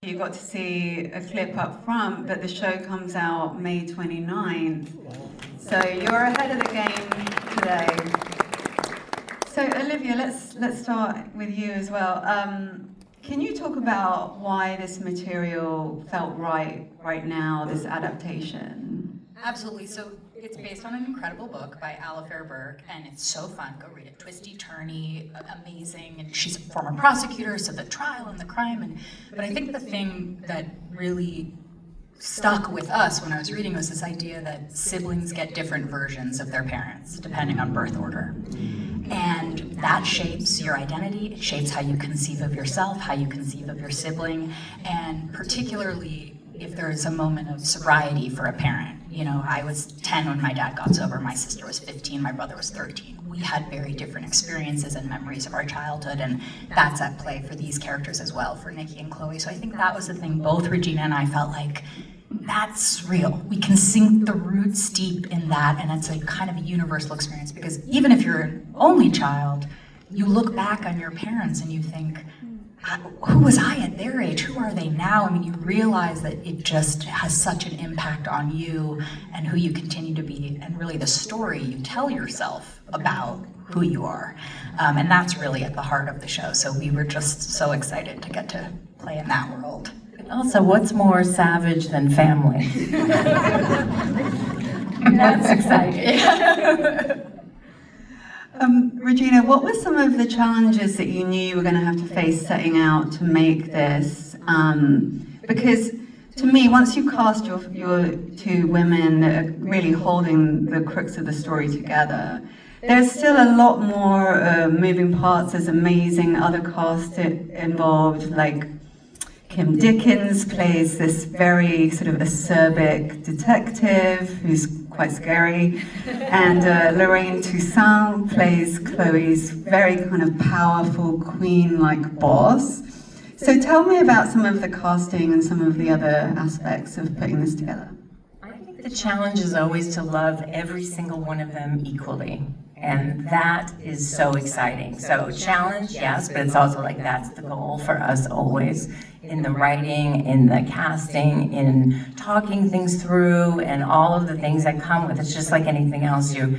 You got to see a clip up front, but the show comes out May 29th. So you're ahead of the game today. So Olivia, let's start with you as well. Can you talk about why this material felt right now, this adaptation? Absolutely. So it's based on an incredible book by Alistair Burke, and it's so fun. Go read it. Twisty, turny, amazing. And she's a former prosecutor, so the trial and the crime. But I think the thing that really stuck with us when I was reading was this idea that siblings get different versions of their parents, depending on birth order. And that shapes your identity, it shapes how you conceive of yourself, how you conceive of your sibling, and particularly if there's a moment of sobriety for a parent. You know, I was 10 when my dad got sober, my sister was 15, my brother was 13. We had very different experiences and memories of our childhood, and that's at play for these characters as well, for Nikki and Chloe. So I think that was the thing both Regina and I felt like, that's real. We can sink the roots deep in that, and it's a kind of a universal experience, because even if you're an only child, you look back on your parents and you think, who was I at their age? Who are they now? I mean, you realize that it just has such an impact on you and who you continue to be, and really the story you tell yourself about who you are. And that's really at the heart of the show. So we were just so excited to get to play in that world. Also, what's more savage than family? That's exciting. Regina, what were some of the challenges that you knew you were going to have to face setting out to make this? Because to me, once you cast your two women that are really holding the crux of the story together, there's still a lot more moving parts. There's amazing other cast involved, like Kim Dickens plays this very sort of acerbic detective who's quite scary, and Lorraine Toussaint plays Chloe's very kind of powerful queen-like boss. So tell me about some of the casting and some of the other aspects of putting this together. I think the challenge is always to love every single one of them equally. And that is so exciting. So challenge, yes, but it's also like that's the goal for us always, in the writing, in the casting, in talking things through, and all of the things that come with it. It's just like anything else. You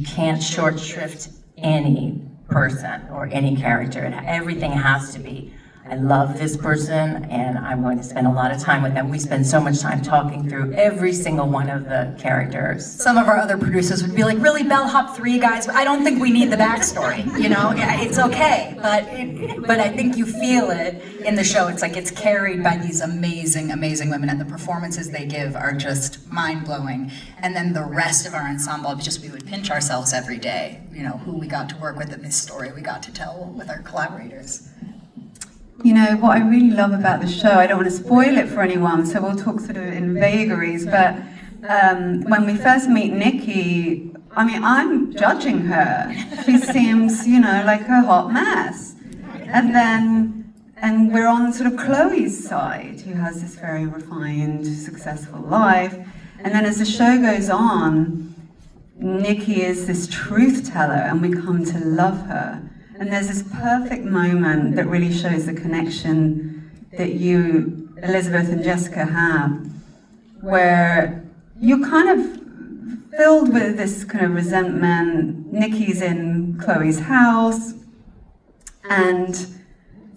can't short shrift any person or any character. Everything has to be, I love this person and I'm going to spend a lot of time with them. We spend so much time talking through every single one of the characters. Some of our other producers would be like, really, bellhop 3 guys? I don't think we need the backstory, you know? It's okay, but I think you feel it in the show. It's like it's carried by these amazing, amazing women, and the performances they give are just mind-blowing. And then the rest of our ensemble, just we would pinch ourselves every day, you know, who we got to work with and this story we got to tell with our collaborators. You know, what I really love about the show, I don't want to spoil it for anyone, so we'll talk sort of in vagaries, but when we first meet Nikki, I mean, I'm judging her. She seems, you know, like a hot mess. And we're on sort of Chloe's side, who has this very refined, successful life. And then as the show goes on, Nikki is this truth teller, and we come to love her. And there's this perfect moment that really shows the connection that you, Elizabeth and Jessica, have, where you're kind of filled with this kind of resentment. Nikki's in Chloe's house, and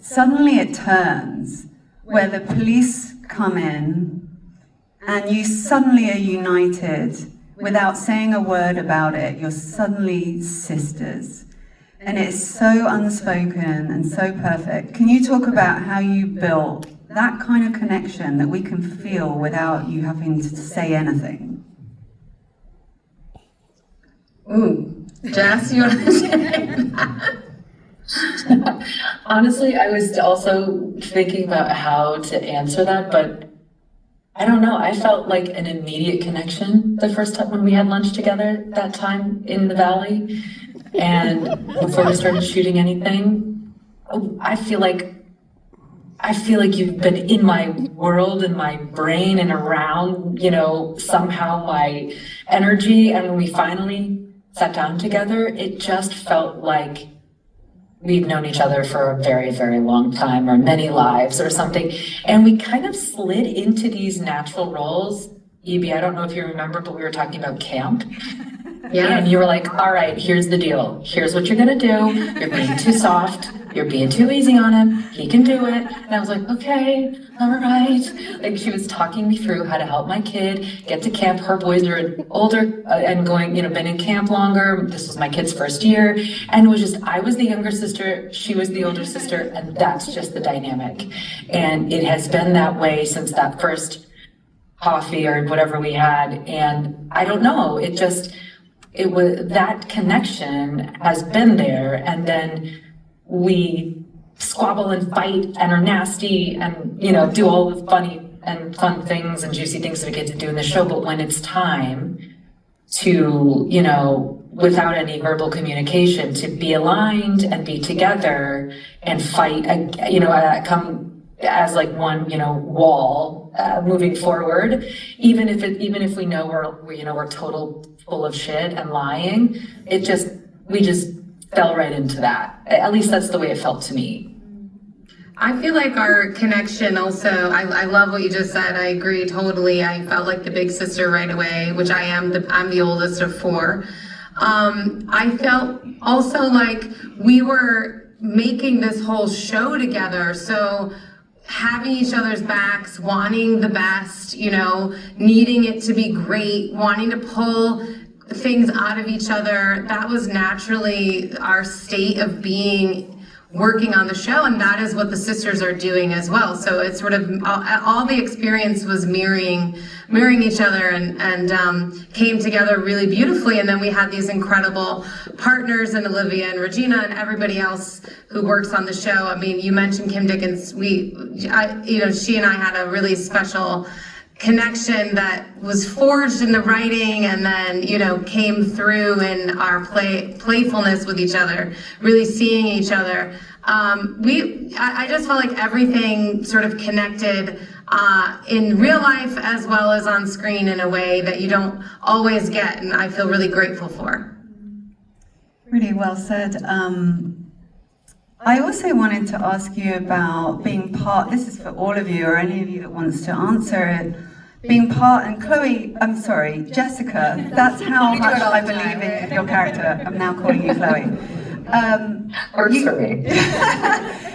suddenly it turns, where the police come in, and you suddenly are united without saying a word about it. You're suddenly sisters. And it's so unspoken and so perfect. Can you talk about how you built that kind of connection that we can feel without you having to say anything? Ooh, Jess, you want to say? Honestly, I was also thinking about how to answer that, but I don't know. I felt like an immediate connection the first time when we had lunch together that time in the valley. And before we started shooting anything, I feel like you've been in my world, in my brain, and around, you know, somehow my energy. And when we finally sat down together, it just felt like we've known each other for a very, very long time, or many lives or something. And we kind of slid into these natural roles. Evie, I don't know if you remember, but we were talking about camp. Yeah. And you were like, all right, here's the deal. Here's what you're gonna do. You're being too soft. You're being too easy on him. He can do it. And I was like, okay, all right. Like, she was talking me through how to help my kid get to camp. Her boys are older and going, been in camp longer. This was my kid's first year. And it was just, I was the younger sister, she was the older sister, and that's just the dynamic. And it has been that way since that first coffee or whatever we had. And I don't know, it was, that connection has been there, and then we squabble and fight and are nasty and, do all the funny and fun things and juicy things that we get to do in the show. But when it's time to, without any verbal communication, to be aligned and be together and fight, come as like one, wall moving forward, even if we know we're total full of shit and lying, we just fell right into that. At least that's the way it felt to me. I feel like our connection also, I love what you just said. I agree totally. I felt like the big sister right away, which I'm the oldest of four. I felt also like we were making this whole show together. So having each other's backs, wanting the best, needing it to be great, wanting to pull things out of each other. That was naturally our state of being working on the show, and that is what the sisters are doing as well. So it's sort of all the experience was mirroring each other and came together really beautifully. And then we had these incredible partners in Olivia and Regina and everybody else who works on the show. I mean, you mentioned Kim Dickens. She and I had a really special connection that was forged in the writing and then, came through in our playfulness with each other, really seeing each other. I just felt like everything sort of connected in real life as well as on screen in a way that you don't always get, and I feel really grateful for. Really well said. I also wanted to ask you about being part, this is for all of you or any of you that wants to answer it, being part, and Jessica, that's how much I believe in your character. I'm now calling you Chloe.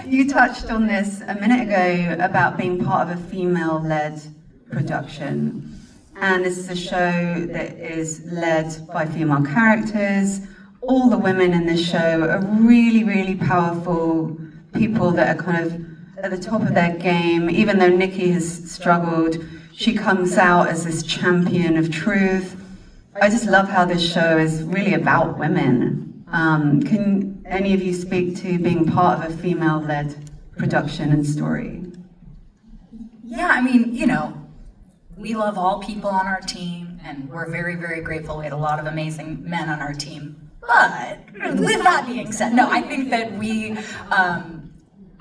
You touched on this a minute ago about being part of a female-led production. And this is a show that is led by female characters. All the women in this show are really, really powerful people that are kind of at the top of their game. Even though Nikki has struggled, she comes out as this champion of truth. I just love how this show is really about women. Can any of you speak to being part of a female-led production and story? Yeah, I mean, we love all people on our team, and we're very, very grateful. We had a lot of amazing men on our team. But with that being said, no, I think that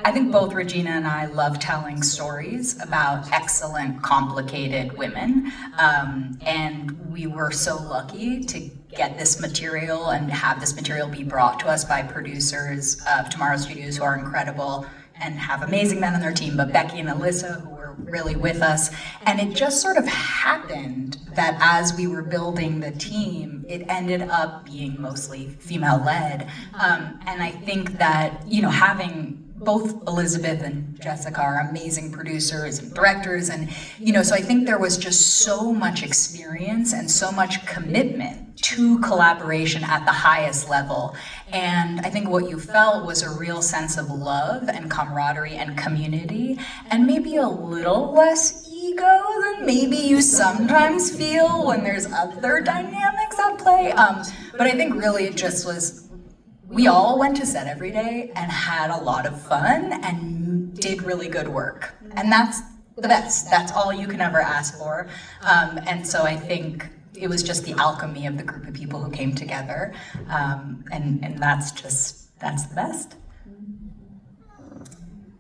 I think both Regina and I love telling stories about excellent, complicated women. And we were so lucky to get this material and have this material be brought to us by producers of Tomorrow Studios who are incredible and have amazing men on their team, but Becky and Alyssa, who were really with us. And it just sort of happened that as we were building the team, it ended up being mostly female-led. And I think that, having both Elizabeth and Jessica are amazing producers and directors, and so I think there was just so much experience and so much commitment to collaboration at the highest level. And I think what you felt was a real sense of love and camaraderie and community, and maybe a little less ego than maybe you sometimes feel when there's other dynamics at play. But I think really it just was, we all went to set every day and had a lot of fun and did really good work. And that's the best. That's all you can ever ask for. And so I think it was just the alchemy of the group of people who came together. And that's the best.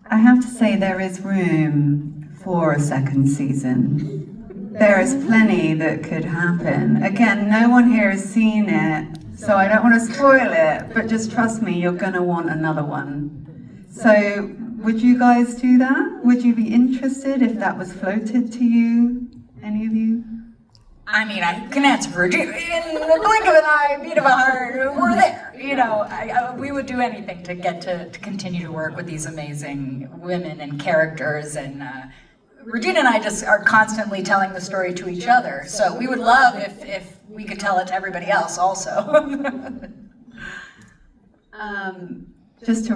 I have to say there is room for a second season. There is plenty that could happen. Again, no one here has seen it. So I don't want to spoil it, but just trust me, you're going to want another one. So would you guys do that? Would you be interested if that was floated to you? Any of you? I mean, I can answer for Regina. In the blink of an eye, beat of a heart, we're there. You know, we would do anything to get to continue to work with these amazing women and characters. And Regina and I just are constantly telling the story to each other. So we would love if we could tell it to everybody else also. Just to